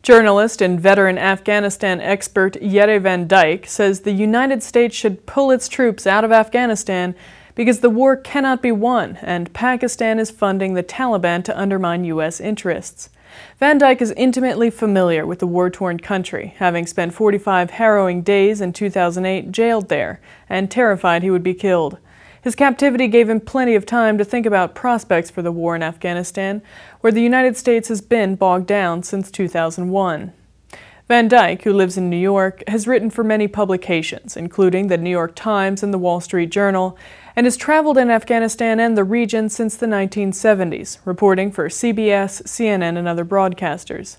Journalist and veteran Afghanistan expert Jere Van Dyk says the United States should pull its troops out of Afghanistan because the war cannot be won and Pakistan is funding the Taliban to undermine U.S. interests. Van Dyk is intimately familiar with the war-torn country, having spent 45 harrowing days in 2008 jailed there and terrified he would be killed. His captivity gave him plenty of time to think about prospects for the war in Afghanistan, where the United States has been bogged down since 2001. Van Dyk, who lives in New York, has written for many publications, including the New York Times and the Wall Street Journal, and has traveled in Afghanistan and the region since the 1970s, reporting for CBS, CNN, and other broadcasters.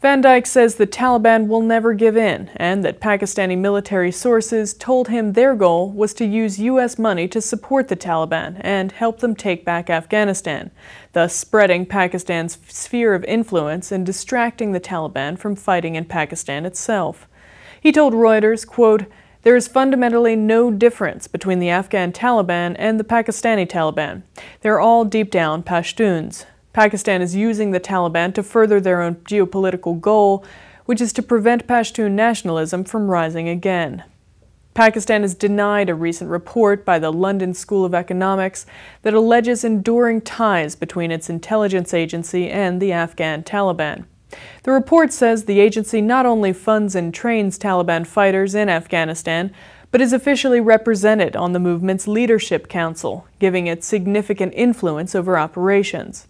Van Dyk says the Taliban will never give in, and that Pakistani military sources told him their goal was to use U.S. money to support the Taliban and help them take back Afghanistan, thus spreading Pakistan's sphere of influence and distracting the Taliban from fighting in Pakistan itself. He told Reuters, quote, "There is fundamentally no difference between the Afghan Taliban and the Pakistani Taliban. They're all deep down Pashtuns. Pakistan is using the Taliban to further their own geopolitical goal, which is to prevent Pashtun nationalism from rising again." Pakistan has denied a recent report by the London School of Economics that alleges enduring ties between its intelligence agency and the Afghan Taliban. The report says the agency not only funds and trains Taliban fighters in Afghanistan, but is officially represented on the movement's leadership council, giving it significant influence over operations.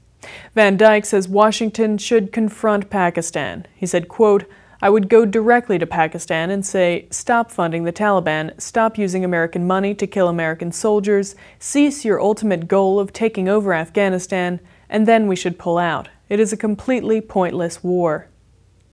Van Dyk says Washington should confront Pakistan. He said, quote, "I would go directly to Pakistan and say, stop funding the Taliban, stop using American money to kill American soldiers, cease your ultimate goal of taking over Afghanistan, and then we should pull out. It is a completely pointless war."